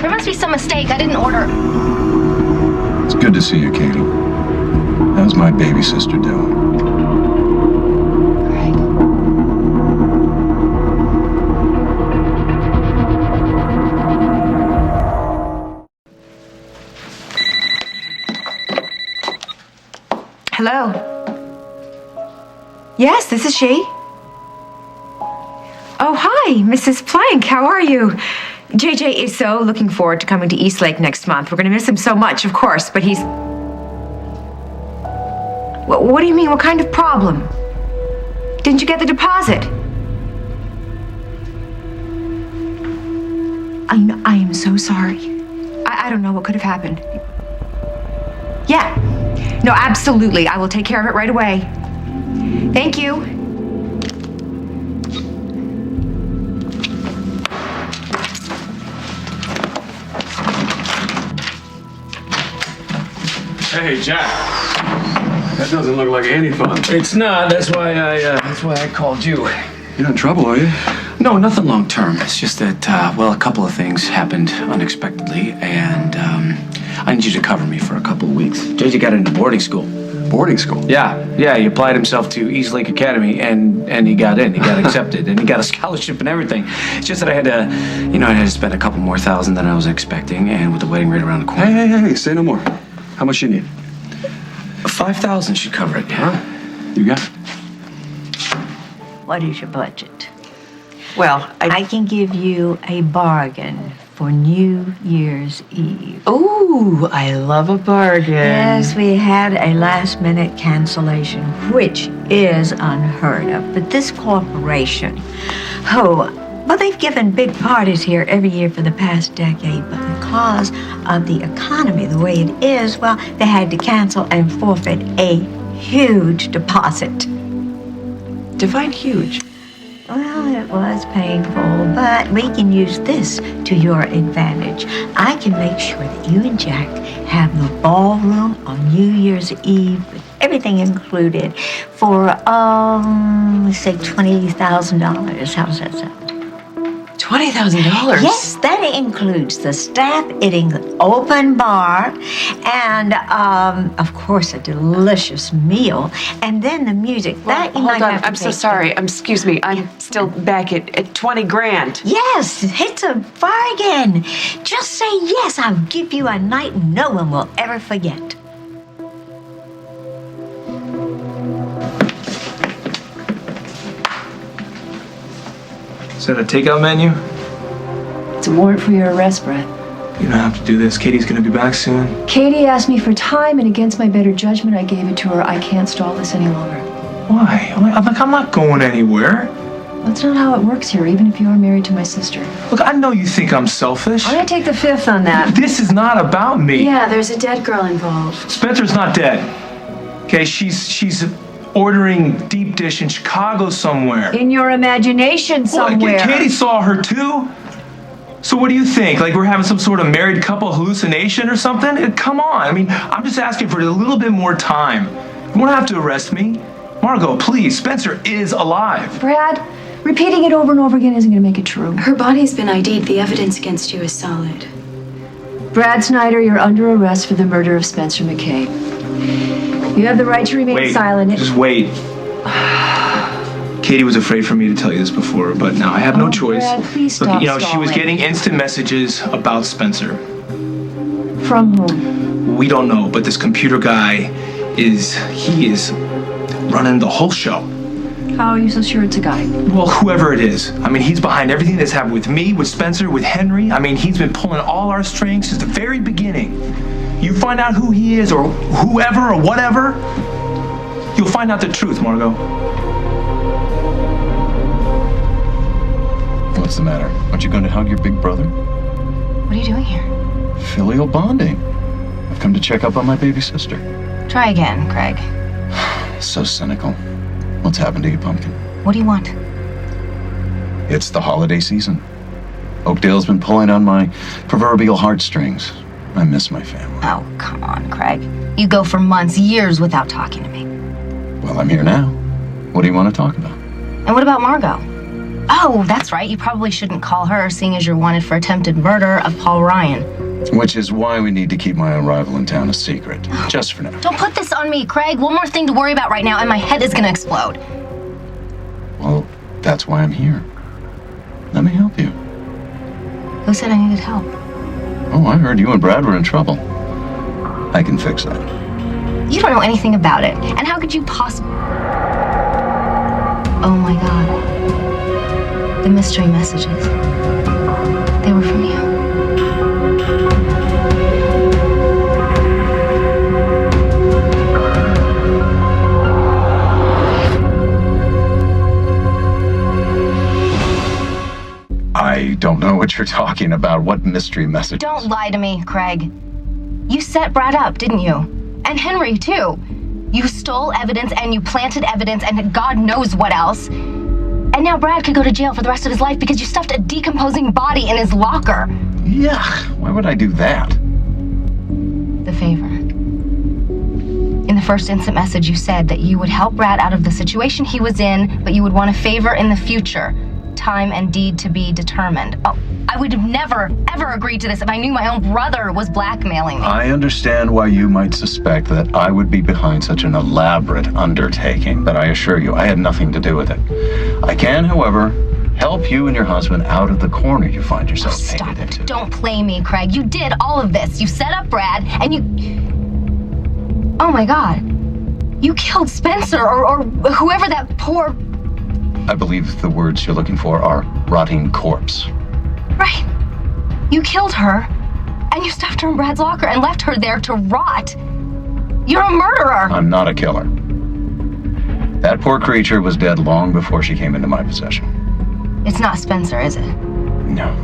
There must be some mistake. I didn't order. It's good to see you, Katie. How's my baby sister doing? Craig. Hello. Yes, this is she. Oh, hi, Mrs. Plank. How are you? JJ is so looking forward to coming to Eastlake next month. We're going to miss him so much, of course, but he's... What do you mean? What kind of problem? Didn't you get the deposit? I am so sorry. I don't know what could have happened. Yeah. No, absolutely. I will take care of it right away. Thank you. Hey, Jack. That doesn't look like any fun. It's not. That's why I called you. You're in trouble, are you? No, nothing long term. It's just that, well, a couple of things happened unexpectedly, and I need you to cover me for a couple of weeks. JJ got into boarding school. Boarding school? Yeah, he applied himself to Eastlake Academy, and he got in. He got accepted, and he got a scholarship and everything. It's just that I had to spend a couple more $1,000 than I was expecting, and with the wedding right around the corner. Hey, say no more. How much you need? 5,000 should cover it, yeah. Huh? You got it. What is your budget? Well, I can give you a bargain for New Year's Eve. Ooh, I love a bargain. Yes, we had a last-minute cancellation, which is unheard of. But this corporation, well, they've given big parties here every year for the past decade, but because of the economy the way it is, well, they had to cancel and forfeit a huge deposit. Define huge. Well, it was painful, but we can use this to your advantage. I can make sure that you and Jack have the ballroom on New Year's Eve with everything included for, let's say $20,000. How's that sound? $20,000? Yes, that includes the staff, eating the open bar, and, of course, a delicious meal, and then the music. Well, hold on, I'm so sorry. Excuse me, I'm still back at 20 grand. Yes, it's a bargain. Just say yes, I'll give you a night no one will ever forget. Is that a takeout menu? It's a warrant for your arrest, Brett. You don't have to do this. Katie's gonna be back soon. Katie asked me for time, and against my better judgment, I gave it to her. I can't stall this any longer. Why? I'm not going anywhere. That's not how it works here, even if you are married to my sister. Look, I know you think I'm selfish. I'm gonna take the fifth on that. This is not about me. Yeah, there's a dead girl involved. Spencer's not dead. Okay, she's ordering deep dish in Chicago somewhere. In your imagination somewhere. Well, Katie saw her too. So what do you think? Like we're having some sort of married couple hallucination or something? Come on. I mean, I'm just asking for a little bit more time. You won't have to arrest me. Margot, please. Spencer is alive. Brad, repeating it over and over again isn't gonna make it true. Her body's been ID'd. The evidence against you is solid. Brad Snyder, you're under arrest for the murder of Spencer McKay. You have the right to remain silent. Just wait. Katie was afraid for me to tell you this before, but now I have no choice. Brad, please stop Look, she was stalling. getting instant messages about Spencer. From whom? We don't know, but this computer guy is running the whole show. How are you so sure it's a guy? Well, whoever it is. I mean, he's behind everything that's happened with me, with Spencer, with Henry. I mean, he's been pulling all our strings since the very beginning. You find out who he is, or whoever, or whatever, you'll find out the truth, Margot. What's the matter? Aren't you going to hug your big brother? What are you doing here? Filial bonding. I've come to check up on my baby sister. Try again, Craig. So cynical. What's happened to you, Pumpkin? What do you want? It's the holiday season. Oakdale's been pulling on my proverbial heartstrings. I miss my family. Oh, come on, Craig. You go for months, years without talking to me. Well, I'm here now. What do you want to talk about? And what about Margot? Oh, that's right. You probably shouldn't call her, seeing as you're wanted for attempted murder of Paul Ryan. Which is why we need to keep my arrival in town a secret. Just for now. Don't put this on me, Craig. One more thing to worry about right now, and my head is gonna explode. Well, that's why I'm here. Let me help you. Who said I needed help? Oh, I heard you and Brad were in trouble. I can fix that. You don't know anything about it. And how could you possibly... Oh my God. The mystery messages. They were from you. I don't know what you're talking about. What mystery message? Don't lie to me, Craig. You set Brad up, didn't you? And Henry, too. You stole evidence and you planted evidence and God knows what else. And now Brad could go to jail for the rest of his life because you stuffed a decomposing body in his locker. Yuck. Why would I do that? The favor. In the first instant message, you said that you would help Brad out of the situation he was in, but you would want a favor in the future. Time and deed to be determined. Oh, I would have never, ever agreed to this if I knew my own brother was blackmailing me. I understand why you might suspect that I would be behind such an elaborate undertaking, but I assure you, I had nothing to do with it. I can, however, help you and your husband out of the corner you find yourself painted into. Don't play me, Craig. You did all of this. You set up Brad, and you... Oh my God. You killed Spencer, or whoever that poor... I believe the words you're looking for are rotting corpse. Right. You killed her, and you stuffed her in Brad's locker and left her there to rot. You're a murderer. I'm not a killer. That poor creature was dead long before she came into my possession. It's not Spencer, is it? No,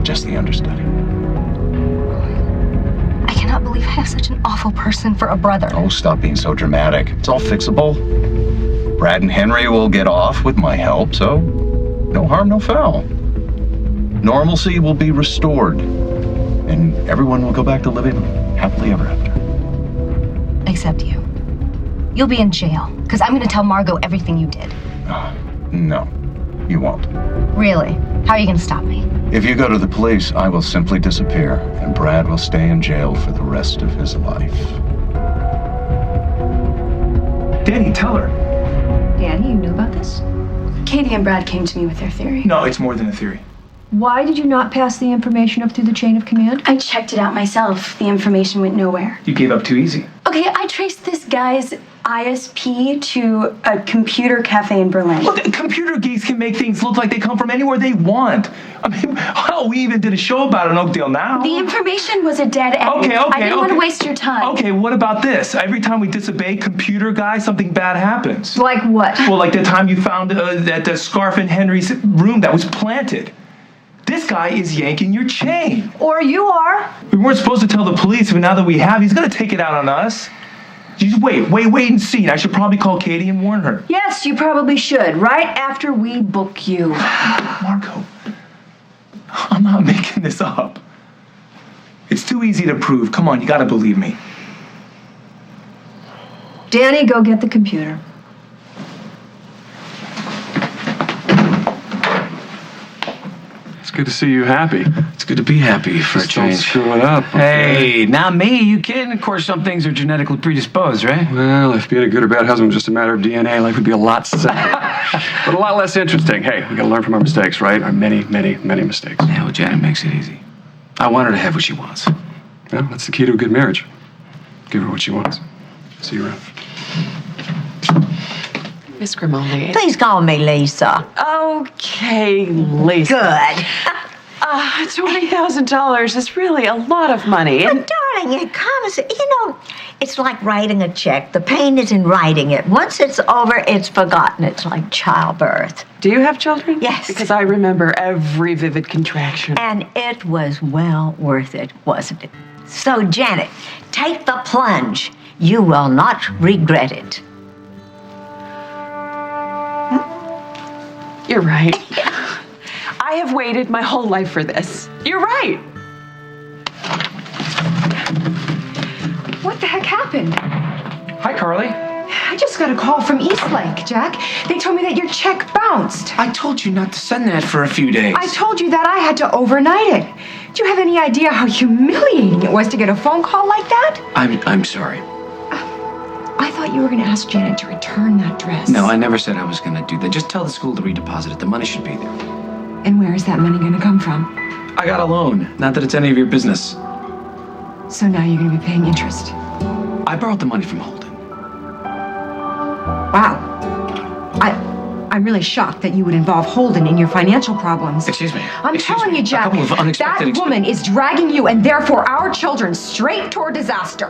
just the understudy. I cannot believe I have such an awful person for a brother. Oh, stop being so dramatic. It's all fixable. Brad and Henry will get off with my help, so no harm, no foul. Normalcy will be restored, and everyone will go back to living happily ever after. Except you. You'll be in jail, because I'm going to tell Margot everything you did. No, you won't. Really? How are you going to stop me? If you go to the police, I will simply disappear, and Brad will stay in jail for the rest of his life. Danny, tell her. Danny, you knew about this? Katie and Brad came to me with their theory. No, it's more than a theory. Why did you not pass the information up through the chain of command? I checked it out myself. The information went nowhere. You gave up too easy. Okay, I traced this guy's ISP to a computer cafe in Berlin. Well, computer geeks can make things look like they come from anywhere they want. I mean, hell, we even did a show about it in Oakdale Now. The information was a dead end. Okay. I didn't want to waste your time. Okay, what about this? Every time we disobey computer guy, something bad happens. Like what? Well, like the time you found that the scarf in Henry's room that was planted. This guy is yanking your chain. Or you are. We weren't supposed to tell the police, but now that we have, he's gonna take it out on us. You just wait and see. I should probably call Katie and warn her. Yes, you probably should. Right after we book you. Margot, I'm not making this up. It's too easy to prove. Come on, you gotta believe me. Danny, go get the computer. It's good to see you happy. It's good to be happy for a Just don't change. screw it up. Okay? Hey, not me. You kidding? Of course, some things are genetically predisposed, right? Well, if being a good or bad husband was just a matter of DNA, life would be a lot simpler. But a lot less interesting. Hey, we gotta learn from our mistakes, right? Our many, many, many mistakes. Yeah, well, Janet makes it easy. I want her to have what she wants. Yeah, that's the key to a good marriage. Give her what she wants. See you around. Miss Grimaldi. Please call me Lisa. Okay, Lisa. Good. $20,000 is really a lot of money. But darling, it comes, it's like writing a check. The pain is in writing it. Once it's over, it's forgotten. It's like childbirth. Do you have children? Yes. Because I remember every vivid contraction. And it was well worth it, wasn't it? So, Janet, take the plunge. You will not regret it. You're right. I have waited my whole life for this. You're right. What the heck happened? Hi, Carly. I just got a call from Eastlake, Jack. They told me that your check bounced. I told you not to send that for a few days. I told you that I had to overnight it. Do you have any idea how humiliating it was to get a phone call like that? I'm sorry. I thought you were going to ask Janet to return that dress. No, I never said I was going to do that. Just tell the school to redeposit it. The money should be there. And where is that money going to come from? I got a loan. Not that it's any of your business. So now you're going to be paying interest. I borrowed the money from Holden. Wow. I'm really shocked that you would involve Holden in your financial problems. Excuse me. I'm telling you, Jack, A couple of unexpected that woman is dragging you and therefore our children straight toward disaster.